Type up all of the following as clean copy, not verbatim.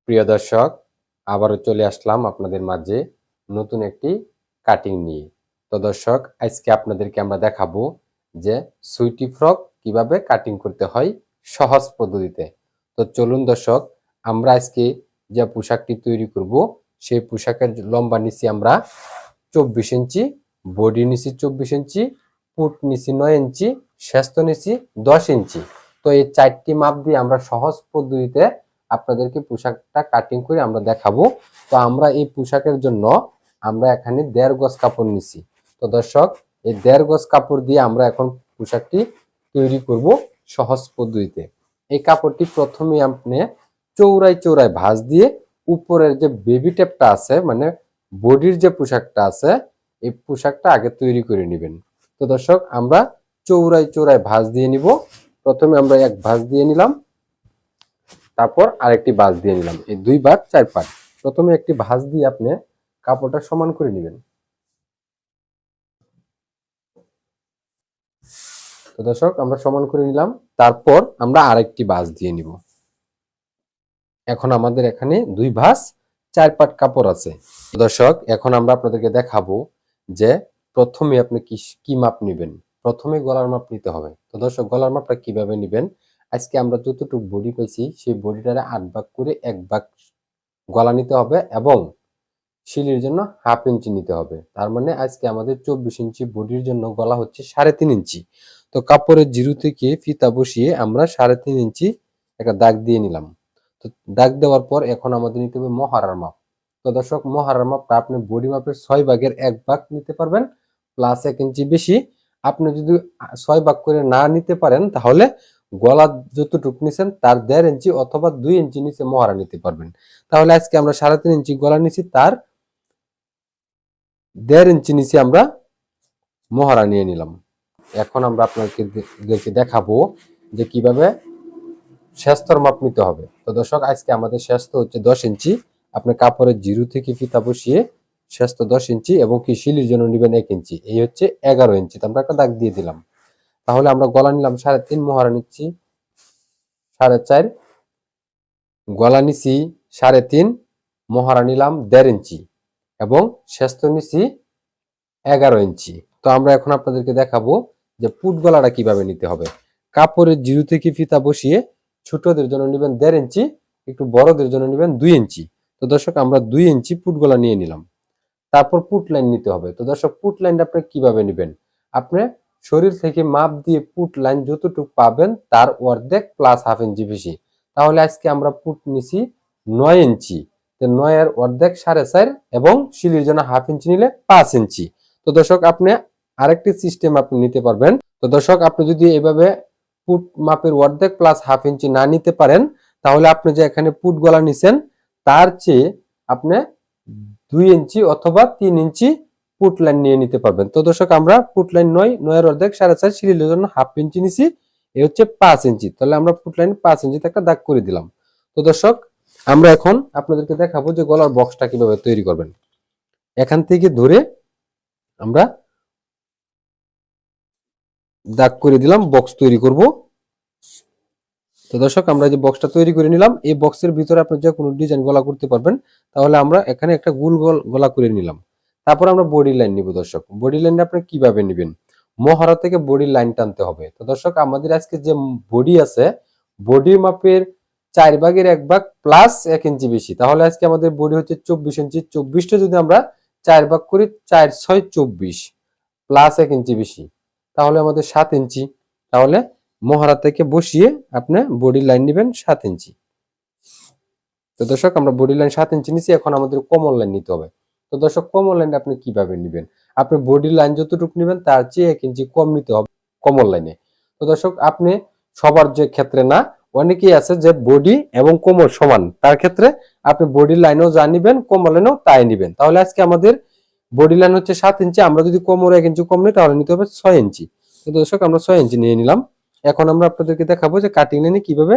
প্রিয় দর্শক, আবারও চলে আসলাম আপনাদের মাঝে নতুন একটি কাটিং নিয়ে। তো দর্শক, আজকে আপনাদেরকে আমরা দেখাবো যে সুইটি ফ্রক কিভাবে কাটিং করতে হয় সহজ পদ্ধতিতে। তো চলুন দর্শক, আমরা আজকে যে পোশাকটি তৈরি করব সেই পোশাকের লম্বা নিচ্ছি আমরা 24 ইঞ্চি, বডি নিচ্ছি 24 ইঞ্চি, পুট নিচ্ছি 9 ইঞ্চি, শেস্ত নিচ্ছি 10 ইঞ্চি। তো এই চারটি মাপ দিয়ে আমরা সহজ পদ্ধতিতে আপনাদেরকে পোশাকটা কাটিং করে আমরা দেখাবো। তো আমরা এই পোশাকের জন্য আমরা এখানে 1.5 গজ কাপড় নিছি। তো দর্শক, এই 1.5 গজ কাপড় দিয়ে আমরা এখন পোশাকটি তৈরি করব সহজ পদ্ধতিতে। এই কাপড়টি প্রথমে আপনি চৌড়ায় চৌড়ায় ভাঁজ দিয়ে উপরের যে বেবি টেপটা আছে, মানে বডির যে পোশাকটা আছে, এই পোশাকটা আগে তৈরি করে নেবেন। তো দর্শক, আমরা চৌড়ায় চৌড়ায় ভাঁজ দিয়ে নিব। প্রথমে আমরা এক ভাঁজ দিয়ে নিলাম, তারপর আরেকটি ভাঁজ দিয়ে নিলাম। এই 2 ভাগ 4 পার্ট। প্রথমে একটি ভাঁজ দিয়ে আপনি কাপড়টা সমান করে নেবেন। তো দর্শক, আমরা সমান করে নিলাম, তারপর আমরা আরেকটি ভাঁজ দিয়ে নিব। এখন আমাদের এখানে 2 ভাঁজ 4 পার্ট কাপড় আছে। দর্শক, এখন আমরা আপনাদেরকে দেখাবো যে প্রথমে আপনি কি মাপ নেবেন। প্রথমে গলার মাপ নিতে হবে। তো দর্শক, গলার মাপটা কিভাবে নেবেন, আজকে আমরা যতটুকু বডি পেয়েছি সেই বডিটারে 8 ভাগ করে 1 ভাগ গলা নিতে হবে এবং শিলির জন্য 1/2 ইঞ্চি নিতে হবে। তার মানে আজকে আমাদের 24 ইঞ্চি বডির জন্য গলা হচ্ছে 3.5 ইঞ্চি। তো কাপড়ের জিরো থেকে ফিতা বসিয়ে আমরা 3.5 ইঞ্চি একটা দাগ দিয়ে নিলাম। তো দাগ দেওয়ার পর এখন আমাদের নিতে হবে মহড়ার মাপ। তো দর্শক, মহড়ার মাপটা আপনি বডি মাপের 6 ভাগের 1 ভাগ নিতে পারবেন, প্লাস 1 ইঞ্চি বেশি। আপনি যদি 6 ভাগ করে না নিতে পারেন, তাহলে গলা যতটুকু নিছেন তার 1.5 ইঞ্চি অথবা 2 ইঞ্চি নিচে মহড়া নিতে পারবেন। তাহলে আজকে আমরা 3.5 ইঞ্চি গলা নিছি, তার 1.5 ইঞ্চি নিচে আমরা মহড়া নিয়ে নিলাম। এখন আমরা আপনাদেরকে দেখাবো যে কিভাবে শেস্তর মাপ নিতে হবে। তো দর্শক, আজকে আমাদের শেস্ত হচ্ছে 10 ইঞ্চি। আপনি কাপড়ের জিরো থেকে ফিতা বসিয়ে শেস্ত 10 ইঞ্চি এবং কি শিলির জন্য নেবেন 1 ইঞ্চি। এই হচ্ছে 11 ইঞ্চি। আমরা একটা দাগ দিয়ে দিলাম। তাহলে আমরা গলা নিলাম 3.5, মহড়া নিচ্ছি 4.5, গলা নিছি 3.5, মহড়া নিলাম 1.5 ইঞ্চি এবং শেস্ত নিছি 11 ইঞ্চি। তো আমরা এখন আপনাদেরকে দেখাবো যে পুট গলাটা কিভাবে নিতে হবে। কাপড়ের জিরো থেকে ফিতা বসিয়ে ছোটদের জন্য নেবেন 1.5 ইঞ্চি, একটু বড়দের জন্য নেবেন 2 ইঞ্চি। তো দর্শক, আমরা 2 ইঞ্চি পুট গলা নিয়ে নিলাম। তারপর পুট লাইন নিতে হবে। তো দর্শক, পুট লাইনটা আপনি কিভাবে নেবেন, আপনি শরীর থেকে মাপ দিয়ে পুট লাইন যতটুকু পাবেন তার অর্ধেক প্লাস 1/2 ইঞ্চি বেশি। তাহলে আজকে আমরা পুট নিছি 9 ইঞ্চি। তো 9 এর অর্ধেক 4.5 এবং শিলির জন্য 1/2 ইঞ্চি নিলে 5 ইঞ্চি। তো দর্শক, আপনি আরেকটি সিস্টেম আপনি নিতে পারবেন। তো দর্শক, আপনি যদি এভাবে পুট মাপের অর্ধেক প্লাস 1/2 ইঞ্চি না নিতে পারেন, তাহলে আপনি যে এখানে পুট গলা নিছেন তার চেয়ে আপনি 2 ইঞ্চি অথবা 3 ইঞ্চি পুট লাইন নিয়ে নিতে পারবেন। তো দর্শক, আমরা পুট লাইন 9 এর অর্ধেক 4.5, শিলির জন্য 1/2 ইঞ্চি নিছি। এই হচ্ছে 5 ইঞ্চি। তাহলে আমরা পুট লাইন 5 ইঞ্চিতে একটা দাগ করে দিলাম। তো দর্শক, আমরা এখন আপনাদেরকে দেখাবো যে গলার বক্সটা কিভাবে তৈরি করবেন। এখান থেকে ধরে আমরা দাগ করে দিলাম, বক্স তৈরি করব। তো দর্শক, আমরা যে বক্সটা তৈরি করে নিলাম, এই বক্সের ভিতরে আপনি যে কোনো ডিজাইন গলা করতে পারবেন। তাহলে আমরা এখানে একটা গোল গোল গলা করে নিলাম। তারপর আমরা বডি লাইন নিব। দর্শক, বডি লাইনটা আপনি কিভাবে নেবেন, মহড়া থেকে বডি লাইন টানতে হবে। তো দর্শক, আমাদের আজকে যে বডি আছে, বডি মাপের 4 ভাগের 1 ভাগ প্লাস 1 ইঞ্চি বেশি। তাহলে আজকে আমাদের বডি হচ্ছে 24 ইঞ্চি। 24টা যদি আমরা 4 ভাগ করি, 4 6 24 প্লাস 1 ইঞ্চি বেশি, তাহলে আমাদের 7 ইঞ্চি। তাহলে মহড়া থেকে বসিয়ে আপনি বডি লাইন নেবেন 7 ইঞ্চি। তো দর্শক, আমরা বডি লাইন 7 ইঞ্চি নিছি। এখন আমাদের কোমর লাইন নিতে হবে। তো দর্শক, কোমর লাইনটা আপনি কিভাবে নেবেন, আপনি বডি লাইন যতটুকু নেবেন তার চেয়ে 1 ইঞ্চি কম নিতে হবে কোমর লাইনে। তো দর্শক, আপনি সবার যে ক্ষেত্রে না, অনেকেই আছে যে বডি এবং কোমর সমান, তার ক্ষেত্রে আপনি বডি লাইনও যা নিবেন কোমর লাইনও তাই নিবেন। তাহলে আজকে আমাদের বডি লাইন হচ্ছে 7 ইঞ্চি, আমরা যদি কোমর 1 ইঞ্চি কম নিই তাহলে নিতে হবে 6 ইঞ্চি। তো দর্শক, আমরা 6 ইঞ্চি নিয়ে নিলাম। এখন আমরা আপনাদেরকে দেখাবো যে কাটিং লাইনে কিভাবে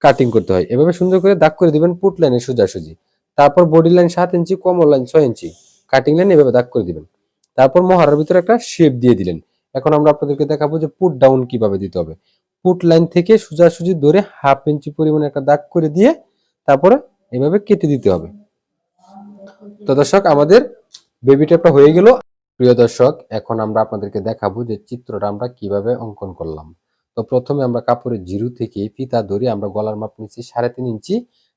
কাটিং করতে হয়। এভাবে সুন্দর করে দাগ করে দিবেন পুট লাইনে সোজাসুজি। তারপর বডি লাইন 7 ইঞ্চি, কোমর লাইন 6 ইঞ্চি, কাটিং লাইন এভাবে দাগ করে দিবেন। তারপর মহড়ার ভিতরে একটা শেপ দিয়ে দিলেন। এখন আমরা আপনাদেরকে দেখাবো যে পুট ডাউন কিভাবে দিতে হবে। পুট লাইন থেকে সোজাসুজি ধরে 1/2 ইঞ্চি পরিমাণে একটা দাগ করে দিয়ে তারপরে এভাবে কেটে দিতে হবে। তো দর্শক আমাদের বেবি টেপটা হয়ে গেল। প্রিয় দর্শক, এখন আমরা আপনাদেরকে দেখাবো যে চিত্রটা আমরা কিভাবে অঙ্কন করলাম। তো প্রথমে আমরা কাপড়ের জিরো থেকে ফিতা ধরে আমরা গলার মাপ নিচ্ছি 3.5 ইঞ্চি।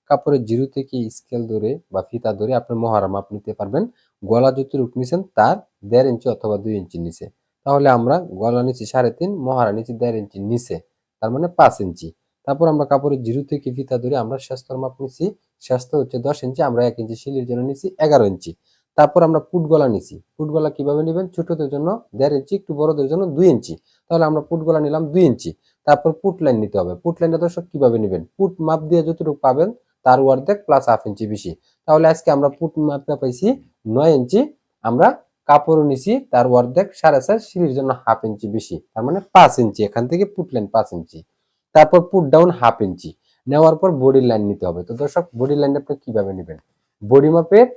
কাপড়ের জিরো থেকে স্কেল ধরে বা ফিতা ধরে আপনি মহড়া মাপ নিতে পারবেন। গলা যতটুকু নিছেন তার 1.5 ইঞ্চি অথবা 2 ইঞ্চি নিচে। তাহলে আমরা গলা নিচ্ছি 3.5, মহড়া নিচ্ছি 1.5 ইঞ্চি নিচে, তার মানে 5 ইঞ্চি। তারপর আমরা কাপড়ের জিরো থেকে ফিতা ধরে আমরা শেষতর মাপ নিচ্ছি। শেষতর হচ্ছে 10 ইঞ্চি, আমরা 1 ইঞ্চি সিলির জন্য নিচ্ছি 11 ইঞ্চি। তারপর আমরা পুট গলা নিছি। পুট গলা কিভাবে নেবেন? ছোটদের জন্য 1.5 ইঞ্চি, একটু বড়দের জন্য 2 ইঞ্চি। তাহলে আমরা পুট গলা নিলাম 2 ইঞ্চি। তারপর পুট লাইন নিতে হবে। পুট লাইনটা দর্শক কিভাবে নেবেন? পুট মাপ দিয়ে যতটুকু পাবেন তার অর্ধেক প্লাস হাফ ইঞ্চি বেশি। তাহলে আজকে আমরা পুট মাপটা পাইছি 9 ইঞ্চি। আমরা কাপড়ও নিছি তার অর্ধেক 4.5, সিলির জন্য হাফ ইঞ্চি বেশি, তার মানে 5 ইঞ্চি। এখান থেকে পুট লাইন 5 ইঞ্চি। তারপর পুট ডাউন হাফ ইঞ্চি নেওয়ার পর বডি লাইন নিতে হবে। তো দর্শক বডি লাইনটা আপনি কিভাবে নেবেন? বডি মাপের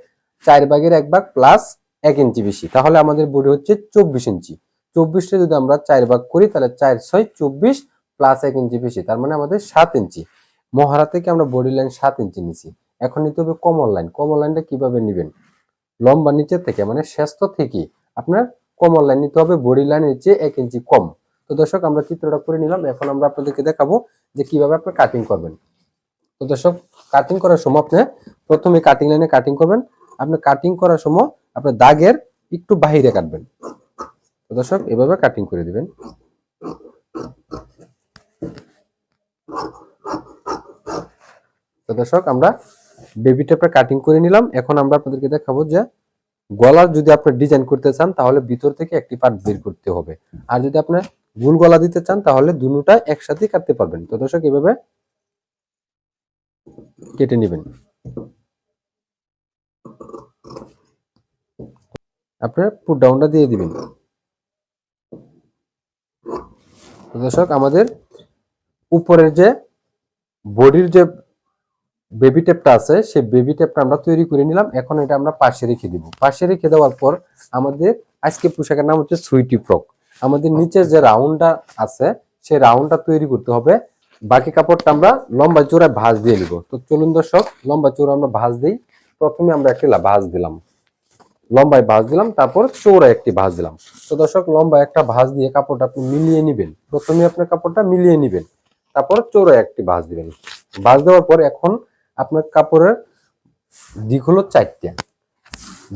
4/1 প্লাস 1 ইঞ্চি বেশি, তাহলে আমাদের বডি হচ্ছে 24 ইঞ্চি। 24টা যদি আমরা 4 ভাগ করি তাহলে 4 6 24 প্লাস 1 ইঞ্চি বেশি, তার মানে আমাদের 7 ইঞ্চি। মহড়া থেকে আমরা বডি লাইন 7 ইঞ্চি নিছি। এখন নিতে হবে কমর লাইন। কমর লাইনটা কিভাবে নেবেন? লম্বা নিচে থেকে মানে শেষত থেকে আপনার কমর লাইন নিতে হবে বডি লাইনের চেয়ে 1 ইঞ্চি কম। তো দর্শক আমরা চিত্রটা করে নিলাম। এখন আমরা আপনাদেরকে দেখাবো যে কিভাবে আপনি কাটিং করবেন। তো দর্শক, কাটিং করার সময় আপনি প্রথমে কাটিং লাইনে কাটিং করবেন। আপনি কাটিং করার সময় আপনার দাগের একটু বাহিরে কাটবেন। তো দর্শক এভাবে কাটিং করে দিবেন। তো দর্শক আমরা বেবি টেপটা কাটিং করে নিলাম। এখন আমরা আপনাদেরকে দেখাবো যে গলার যদি আপনি ডিজাইন করতে চান তাহলে ভিতর থেকে একটি পার্ট বের করতে হবে, আর যদি আপনি গোল গলা দিতে চান তাহলে দুটোটা একসাথে কাটতে পারবেন। তো দর্শক এভাবে কেটে নেবেন। আপনার পুট ডাউনটা দিয়ে দিবেন। তো দর্শক আমাদের উপরের যে বডির যে বেবি টেপটা আছে সেই বেবি টেপটা আমরা তৈরি করে নিলাম। এখন এটা আমরা পাশে রেখে দিব। পাশে রেখে দেওয়ার পর আমাদের আজকে পোশাকের নাম হচ্ছে সুইটি ফ্রক। আমাদের নিচের যে রাউন্ডটা আছে সেই রাউন্ডটা তৈরি করতে হবে। বাকি কাপড়টা আমরা লম্বা চওড়ায় ভাঁজ দিয়ে নিব। তো চলুন দর্শক লম্বা চওড়া আমরা ভাঁজ দিই। প্রথমে আমরা একটি ভাঁজ দিলাম, লম্বায় ভাঁজ দিলাম, তারপর চওড়ায় একটি ভাঁজ দিলাম। তো দর্শক লম্বা একটা ভাঁজ দিয়ে কাপড়টা আপনি মিলিয়ে নেবেন। প্রথমে আপনার কাপড়টা মিলিয়ে নেবেন, তারপর চওড়ায় একটি ভাঁজ দিবেন। ভাঁজ দেওয়ার পর এখন আপনার কাপড়ের দিক হলো 4টা,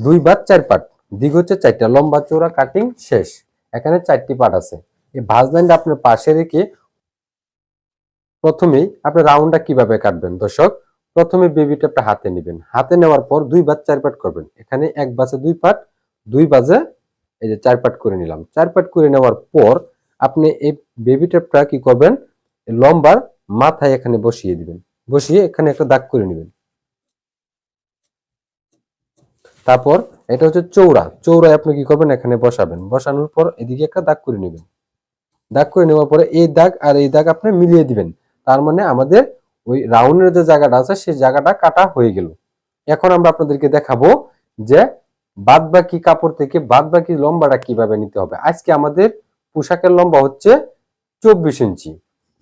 2 ভাগ 4 পার্ট, দিক হচ্ছে 4টা, লম্বা চওড়া কাটিং শেষ। এখানে 4টি পার্ট আছে। এই ভাঁজ লাইনটা আপনার পাশে রেখে প্রথমেই আপনি রাউন্ডটা কিভাবে কাটবেন দর্শক? প্রথমে বেবি টেপটা হাতে নেবেন। হাতে নেওয়ার পর 2 ভাগ 4 পার্ট করবেন। এখানে 1 ভাঁজে 2 পার্ট, 2 ভাঁজে এই যে 4 পার্ট করে নিলাম। 4 পার্ট করে নেওয়ার পর আপনি এই বেবি টেপটা কি করবেন? লম্বার মাথায় এখানে বসিয়ে দিবেন। বসিয়ে এখানে একটা দাগ করে নেবেন। তারপর এটা হচ্ছে চৌড়া। চৌড়ায় আপনি কি করবেন? এখানে বসাবেন। বসানোর পর এদিকে একটা দাগ করে নেবেন। দাগ করে নেওয়ার পরে এই দাগ আর এই দাগ আপনি মিলিয়ে দিবেন। তার মানে আমাদের ওই রাউন্ডের যে জায়গাটা আছে সেই জায়গাটা কাটা হয়ে গেল। এখন আমরা আপনাদেরকে দেখাবো যে বাদ বাকি কাপড় থেকে বাদ বাকি লম্বাটা কিভাবে নিতে হবে। আজকে আমাদের পোশাকের লম্বা হচ্ছে 24 ইঞ্চি।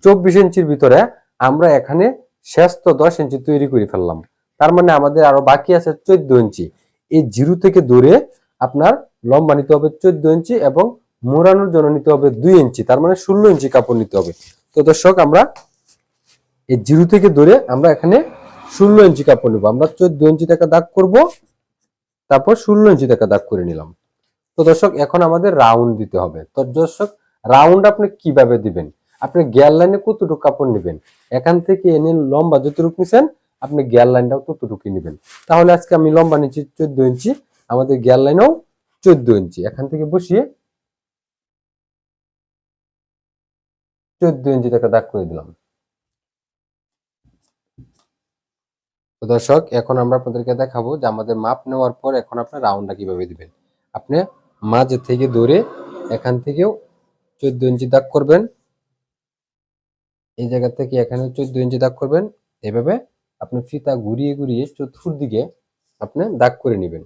24 ইঞ্চির ভিতরে আমরা এখানে শেষ তো 10 ইঞ্চি তৈরি করে ফেললাম। তার মানে আমাদের আরো বাকি আছে 14 ইঞ্চি। এই জিরো থেকে ধরে আপনার লম্বা নিতে হবে 14 ইঞ্চি এবং মোড়ানোর জন্য নিতে হবে 2 ইঞ্চি, তার মানে 16 ইঞ্চি কাপড় নিতে হবে। তো দর্শক আমরা এই জিরো থেকে ধরে আমরা এখানে 16 ইঞ্চি কাপড় নেবো। আমরা 14 ইঞ্চি থেকে দাগ করব, তারপর 16 ইঞ্চি থেকে দাগ করে নিলাম। তো দর্শক এখন আমাদের রাউন্ড দিতে হবে। তো দর্শক রাউন্ড আপনি কিভাবে দিবেন? আপনি গিয়ার লাইনে কতটুকু কাপড় নেবেন, এখান থেকে এনে লম্বা যতটুকু নিছেন আপনি গিয়ার লাইনটাও ততটুকু নেবেন। তাহলে আজকে আমি লম্বা নিচ্ছি 14 ইঞ্চি, আমাদের গিয়ার লাইনেও 14 ইঞ্চি। এখান থেকে বসিয়ে 14 ইঞ্চি থেকে দাগ করে দিলাম। তো দর্শক এখন আমরা আপনাদেরকে দেখাবো যে আমাদের মাপ নেওয়ার পর এখন আপনি রাউন্ডটা কিভাবে দিবেন। আপনি মাঝে থেকে ধরে এখান থেকেও 14 ইঞ্চি দাগ করবেন। এই জায়গা থেকে এখানে 14 ইঞ্চি দাগ করবেন। এভাবে আপনি ফিতা ঘুরিয়ে ঘুরিয়ে চতুর্দিকে আপনি দাগ করে নেবেন।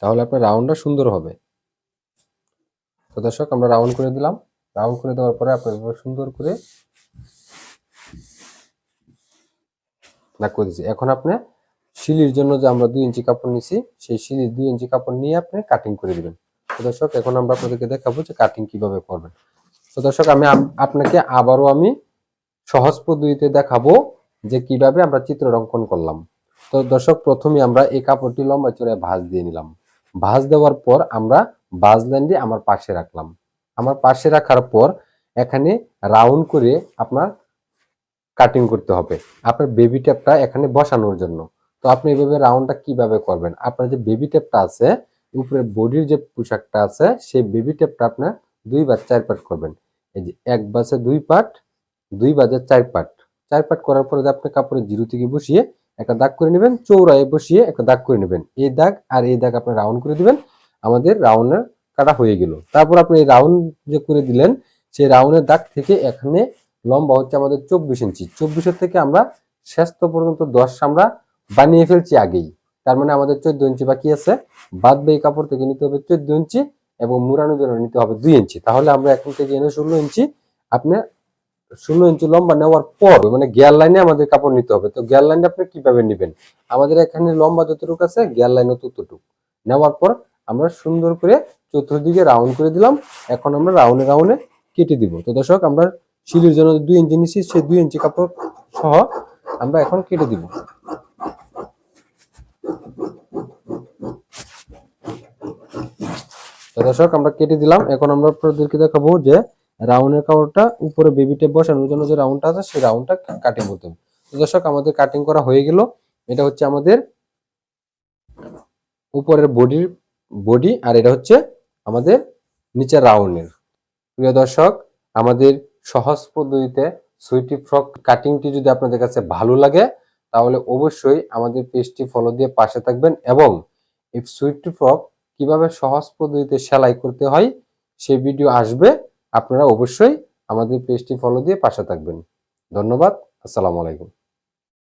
তাহলে আপনার রাউন্ডটা সুন্দর হবে। তো দর্শক আমরা রাউন্ড করে দিলাম। রাউন্ড করে দেওয়ার পরে আপনি সুন্দর করে দাগ করে দিয়েছি। এখন আপনি শিলির জন্য যে আমরা 2 ইঞ্চি কাপড় নিছি, সেই শিলির 2 ইঞ্চি কাপড় নিয়ে আপনি কাটিং করে দিবেন। তো দর্শক এখন আমরা আপনাদেরকে দেখাবো যে কাটিং কিভাবে করবেন। তো দর্শক আমি আপনাকে আবারও আমি সহজ পদ্ধতিতে দেখাবো যে কিভাবে আমরা চিত্র অঙ্কন করলাম। তো দর্শক প্রথমে আমরা এই কাপড়টি লম্বা চড়ায় ভাঁজ দিয়ে নিলাম। ভাঁজ দেওয়ার পর আমরা ভাঁজ লাইন দিয়ে আমার পাশে রাখলাম। আমার পাশে রাখার পর এখানে রাউন্ড করে আপনার কাটিং করতে হবে আপনার বেবি টেপটা এখানে বসানোর জন্য। তো আপনি এইভাবে রাউন্ডটা কিভাবে করবেন, আপনার যে বেবি টেপটা আছে উপরে বডির যে পোশাকটা আছে সেই বেবি টেপটা আপনার 2 বা 4 পার্ট করবেন। এই যে 1 বাসে 2 পার্ট, 2 বাজে 4 পার্ট, 4 পার্ট করার পরে আপনি কাপড়ের জিরো থেকে বসিয়ে একটা দাগ করে নেবেন, চৌড়ায় বসিয়ে একটা দাগ করে নেবেন। এই দাগ আর এই দাগ আপনি রাউন্ড করে দিবেন। আমাদের রাউন্ডের কাটা হয়ে গেল। তারপর আপনি এই রাউন্ড যে করে দিলেন সেই রাউন্ডের দাগ থেকে এখানে লম্বা হচ্ছে আমাদের 24 ইঞ্চি। 24 থেকে আমরা শেষ পর্যন্ত 10 আমরা বানিয়ে ফেলছি আগেই। তার মানে আমাদের 14 ইঞ্চি বাকি আছে। বাদ বাকি কাপড় থেকে নিতে হবে 14 ইঞ্চি এবং মুড়ানোর জন্য নিতে হবে 2 ইঞ্চি। তাহলে আমরা এখন থেকে এনে 16 ইঞ্চি। আপনি 16 ইঞ্চি লম্বা নেওয়ার পর মানে গিয়ার লাইনে আমাদের কাপড় নিতে হবে। তো গিয়ার লাইনে আপনি কিভাবে নেবেন, আমাদের এখানে লম্বা যতটুকু আছে গিয়ার লাইনও ততটুকু নেওয়ার পর আমরা সুন্দর করে চতুর্দিকে রাউন্ড করে দিলাম। এখন আমরা রাউন্ডে রাউন্ডে কেটে দিব। তো দর্শক আমরা শিলির জন্য 2 ইঞ্চি নিচ্ছি, সেই 2 ইঞ্চি কাপড় সহ আমরা এখন কেটে দিব। তো দর্শক আমরা কেটে দিলাম। এখন আমরা আপনাদেরকে দেখাবো যে রাউন্ডের কাপড়টা উপরে বেবি টেপ বসানোর জন্য যে রাউন্ডটা আছে সেই রাউন্ডটা কাটিং করতে হবে। তো দর্শক আমাদের কাটিং করা হয়ে গেল। এটা হচ্ছে আমাদের উপরের বডি আর এটা হচ্ছে আমাদের নিচের রাউন্ডের। প্রিয় দর্শক আমাদের সহজ পদ্ধতিতে সুইটি ফ্রক কাটিংটি যদি আপনাদের কাছে ভালো লাগে তাহলে অবশ্যই আমাদের পেজটি ফলো দিয়ে পাশে থাকবেন এবং এই সুইটি ফ্রক কিভাবে সহজ পদ্ধতিতে সেলাই করতে হয় সেই ভিডিও আসবে। আপনারা অবশ্যই আমাদের পেজটি ফলো দিয়ে পাশে থাকবেন। ধন্যবাদ। আসসালামু আলাইকুম।